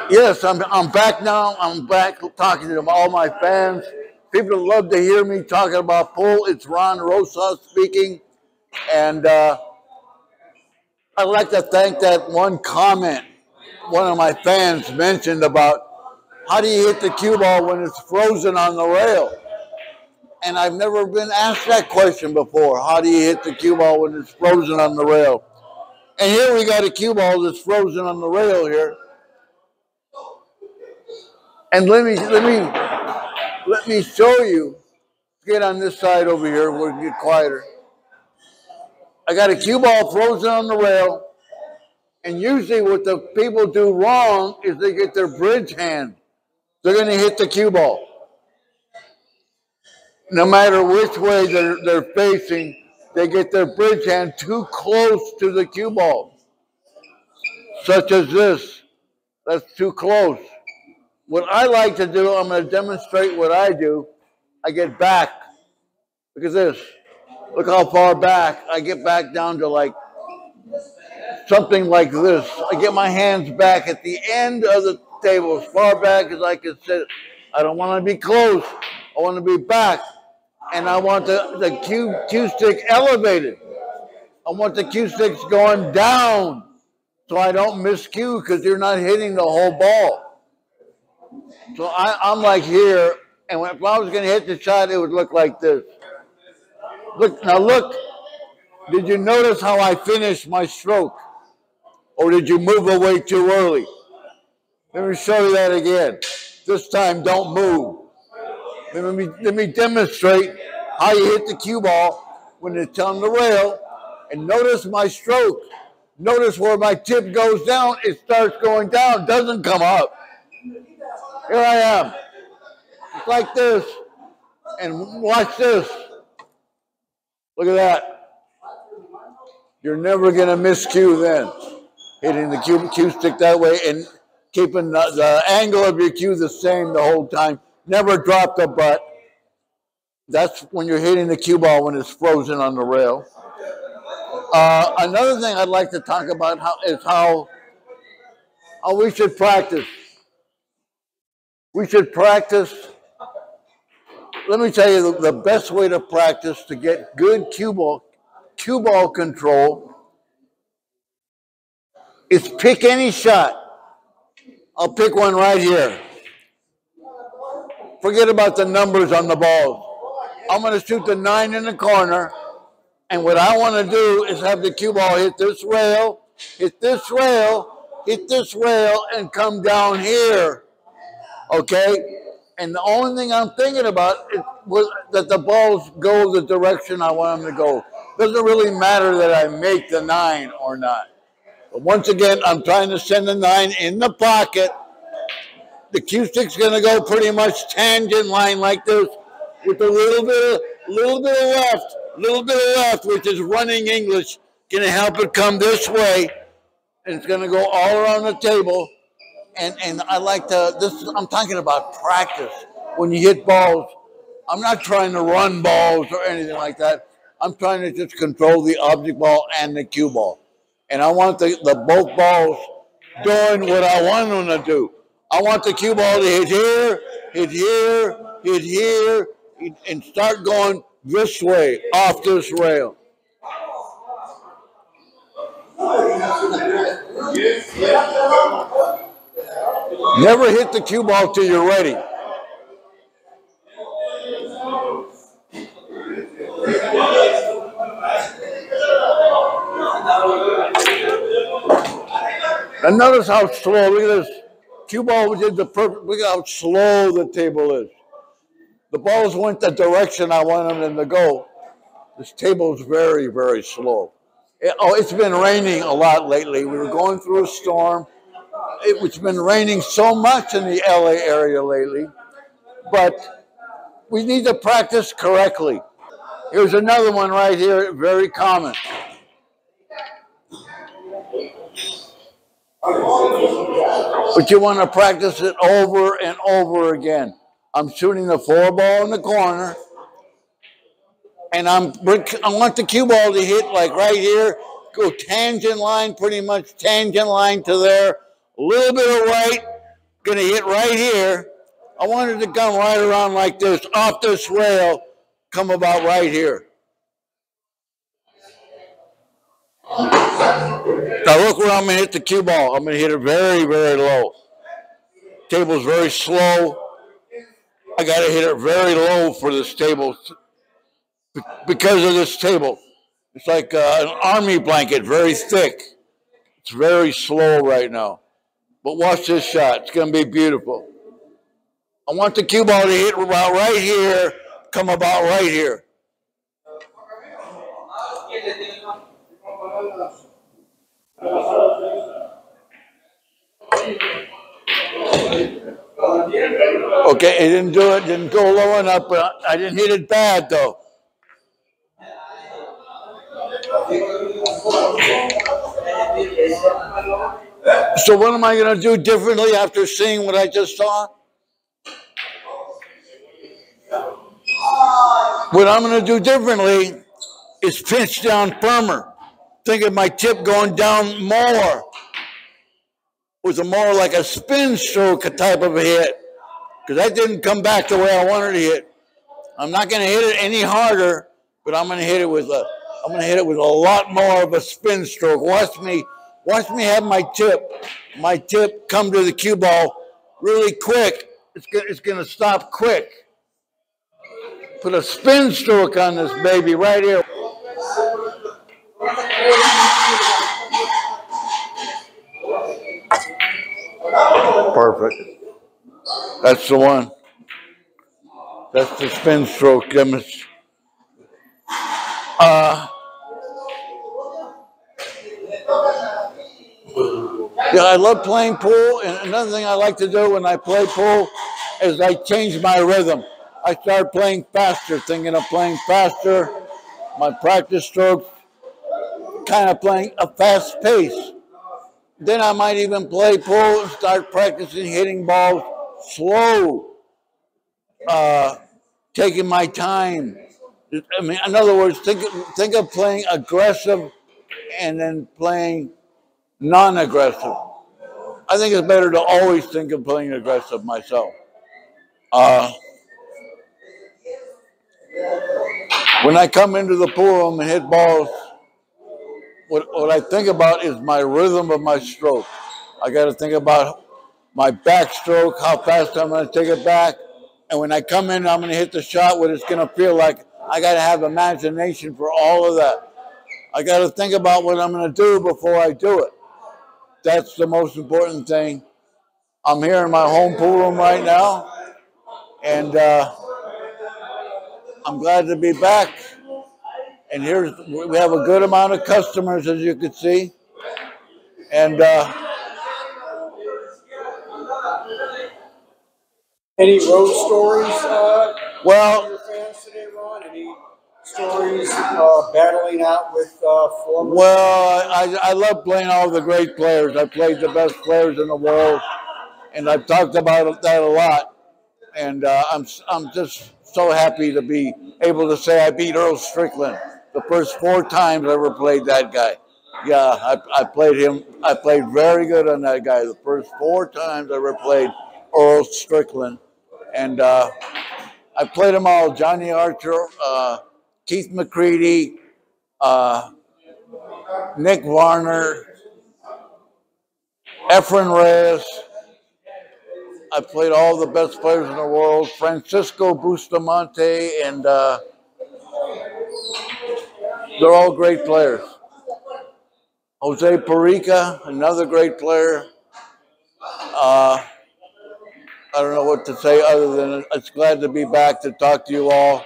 Yes, I'm back now. I'm back talking to all my fans. People love to hear me talking about pool. It's Ron Rosas speaking. And I'd like to thank that one comment one of my fans mentioned about how do you hit the cue ball when it's frozen on the rail? And I've never been asked that question before. How do you hit the cue ball when it's frozen on the rail? And here we got a cue ball that's frozen on the rail here. And let me show you. Get on this side over here. We'll get quieter. I got a cue ball frozen on the rail. And usually what the people do wrong is they get their bridge hand. They're going to hit the cue ball. No matter which way they're facing, they get their bridge hand too close to the cue ball. Such as this. That's too close. What I like to do, I'm going to demonstrate what I do. I get back. Look at this. Look how far back. I get back down to like something like this. I get my hands back at the end of the table, as far back as I can sit. I don't want to be close. I want to be back. And I want the cue stick elevated. I want the cue sticks going down so I don't miss cue because you're not hitting the whole ball. So I'm like here, and if I was going to hit the shot, it would look like this. Look, did you notice how I finished my stroke? Or did you move away too early? Let me show you that again. This time, don't move. Let me demonstrate how you hit the cue ball when it's on the rail. And notice my stroke. Notice where my tip goes down. It starts going down, doesn't come up. Here I am. It's like this. And watch this. Look at that. You're never going to miss cue then. Hitting the cue stick that way and keeping the angle of your cue the same the whole time. Never drop the butt. That's when you're hitting the cue ball when it's frozen on the rail. Another thing I'd like to talk about is how we should practice. We should practice. Let me tell you the best way to practice to get good cue ball control is pick any shot. I'll pick one right here. Forget about the numbers on the balls. I'm going to shoot the 9 in the corner, and what I want to do is have the cue ball hit this rail, hit this rail, hit this rail, and come down here. Okay? And the only thing I'm thinking about is that the balls go the direction I want them to go. Doesn't really matter that I make the 9 or not. But once again, I'm trying to send the 9 in the pocket. The cue stick's going to go pretty much tangent line like this with a little bit of left, which is running English. Going to help it come this way. And it's going to go all around the table. And I like I'm talking about practice. When you hit balls, I'm not trying to run balls or anything like that. I'm trying to just control the object ball and the cue ball. And I want the both balls doing what I want them to do. I want the cue ball to hit here, hit here, hit here, and start going this way, off this rail. Never hit the cue ball till you're ready. And notice how slow, look at this. Cue ball did the perfect, look at how slow the table is. The balls went the direction I wanted them to go. This table is very, very slow. It's been raining a lot lately. We were going through a storm. It's been raining so much in the LA area lately, but we need to practice correctly. Here's another one right here, very common. But you want to practice it over and over again. I'm shooting the 4 ball in the corner, and I want the cue ball to hit like right here, go tangent line, pretty much tangent line to there, A little bit of right, going to hit right here. I wanted to come right around like this, off this rail, come about right here. Now look where I'm going to hit the cue ball. I'm going to hit it very, very low. Table's very slow. I got to hit it very low for this table because of this table. It's like an army blanket, very thick. It's very slow right now. But watch this shot. It's going to be beautiful. I want the cue ball to hit about right here, come about right here. Okay, it didn't do it, didn't go low enough, but I didn't hit it bad though. So what am I going to do differently after seeing what I just saw? What I'm going to do differently is pinch down firmer. Think of my tip going down more with a more like a spin stroke type of a hit, because that didn't come back the way I wanted to hit. I'm not going to hit it any harder, but I'm going to hit it with a lot more of a spin stroke. Watch me have my tip come to the cue ball really quick. It's going to stop quick. Put a spin stroke on this baby right here. Perfect. That's the one. That's the spin stroke. Yeah, I love playing pool, and another thing I like to do when I play pool is I change my rhythm. I start playing faster, thinking of playing faster. My practice strokes, kind of playing a fast pace. Then I might even play pool and start practicing hitting balls slow, taking my time. I mean, in other words, think of playing aggressive and then playing non-aggressive. I think it's better to always think of playing aggressive myself. When I come into the pool and hit balls, what I think about is my rhythm of my stroke. I got to think about my backstroke, how fast I'm going to take it back. And when I come in, I'm going to hit the shot, what it's going to feel like. I got to have imagination for all of that. I got to think about what I'm going to do before I do it. That's the most important thing. I'm here in my home pool room right now, and I'm glad to be back. And we have a good amount of customers, as you can see. And any road stories? Well, your fans today, Ron? Any stories battling out with former? Well, I love playing all the great players. I played the best players in the world, and I've talked about that a lot. And I'm just so happy to be able to say I beat Earl Strickland the first 4 times I ever played that guy. Yeah, I played him. I played very good on that guy the first 4 times I ever played Earl Strickland. And I played them all: Johnny Archer, Keith McCready, Nick Varner, Efren Reyes. I played all the best players in the world: Francisco Bustamante, and they're all great players. Jose Perica, another great player. I don't know what to say other than it's glad to be back to talk to you all.